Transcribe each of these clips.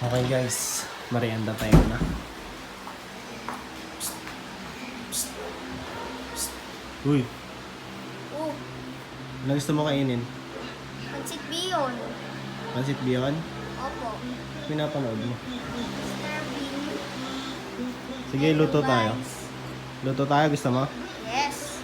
Okay guys, merienda time na. Uy, Oh, ano gusto mo kainin? Pancit Bihon. Pancit Bihon? Opo. Pinapanood mo. Serving. Sige, luto tayo. Luto tayo, gusto mo? Yes.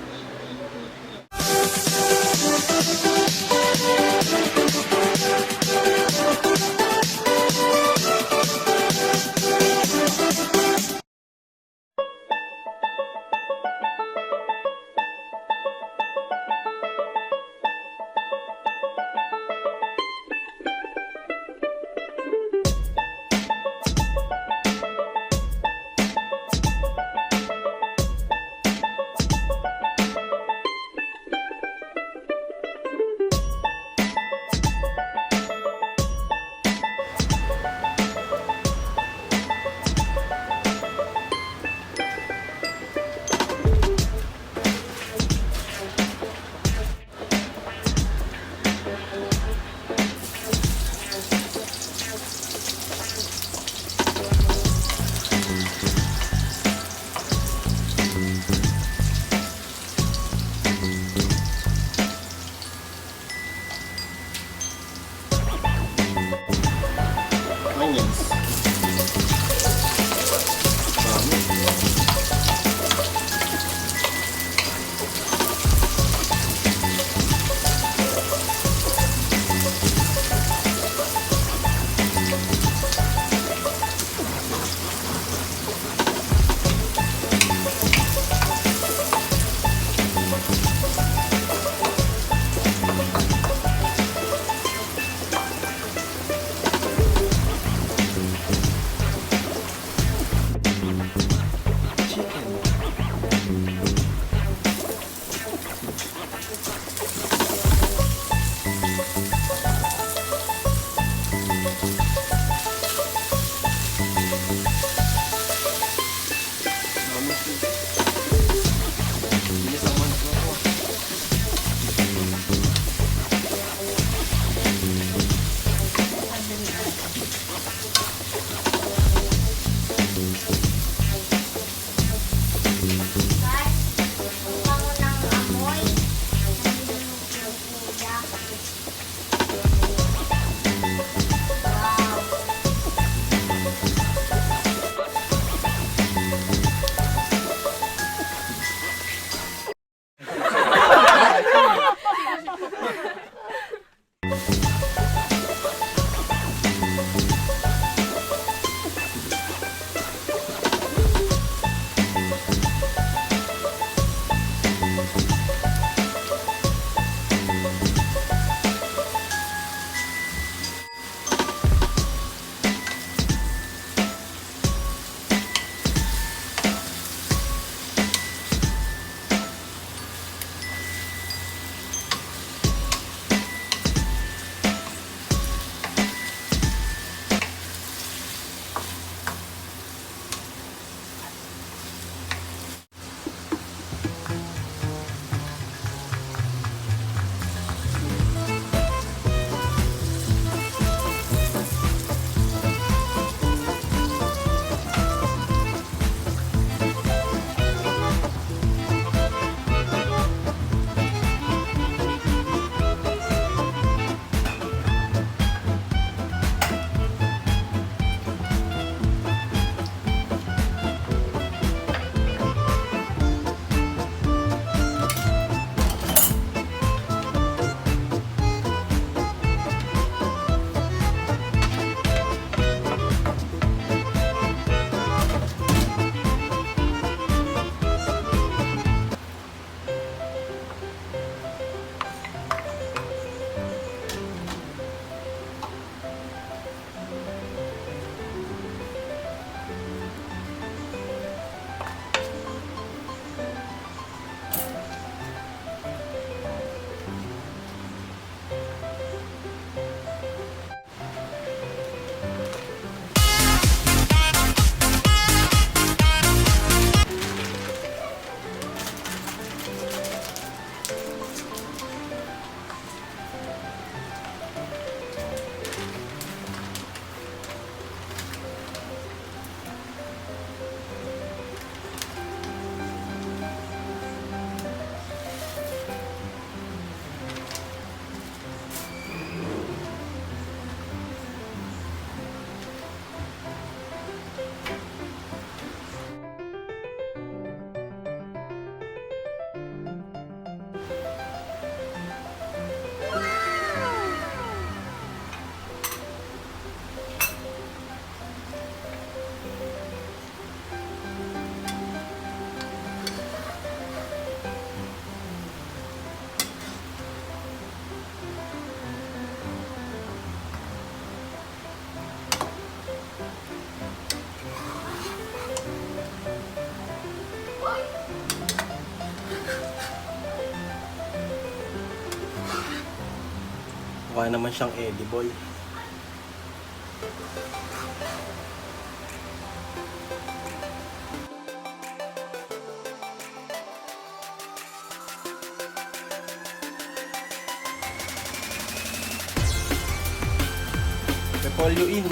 mukha naman siyang edible. Repolyo in.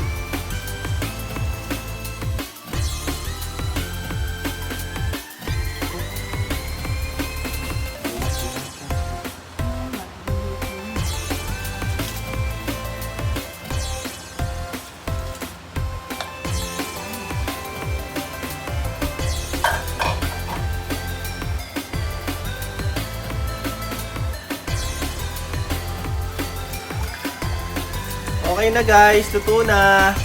Okay na guys, luto na.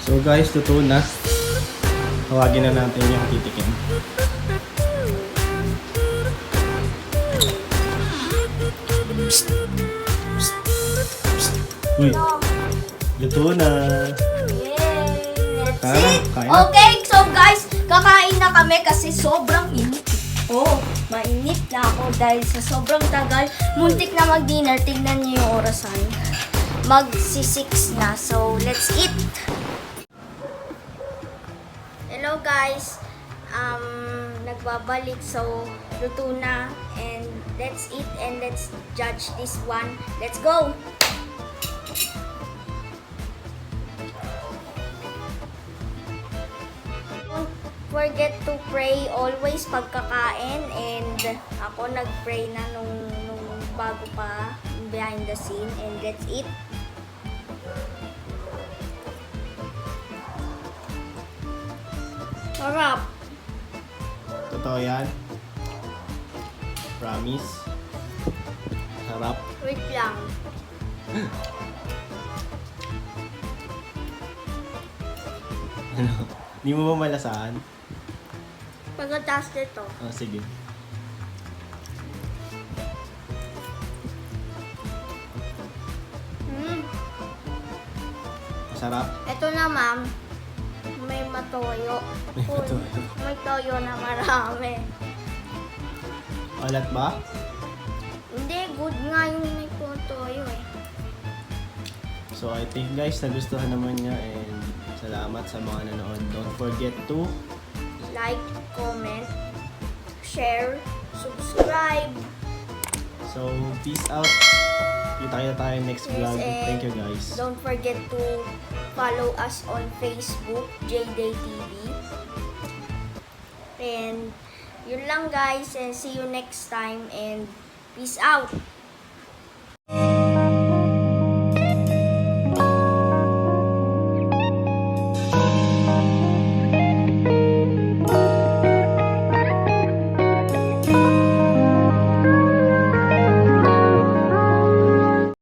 So guys, luto na. Tawagin na natin yung titikim. Uy, luto na. Yay! Tara, That's it. kain na. Okay, so guys, kakain na kami kasi sobrang init. Oh, mainit na ako dahil sa sobrang tagal. Muntik na mag-dinner. Tignan niyo yung orasan. Magsi-6 na. So, let's eat. Hello guys. Nagbabalik. So, luto na. And let's eat and let's judge this one. Let's go! Don't forget to pray always pagkakain, and ako nag-pray na nung bago pa behind the scene, and let's eat. Sarap. Totoo yan. Promise. Sarap. Wait lang. Ano? Hindi mo ba malasahan? Pagkatapos nito. Ah, sige. Masarap. Ito na ma'am, may matoyo. May matoyo. May toyo na marami. Alat ba? Hindi, good nga yung may toyo eh. So I think guys, nagustuhan naman niya, and salamat sa mga nanood. Don't forget to Like, comment, share, subscribe. So peace out. Kita tayo next vlog. and Thank you guys. Don't forget to follow us on Facebook, JDay TV. And yun lang guys, and see you next time, and peace out.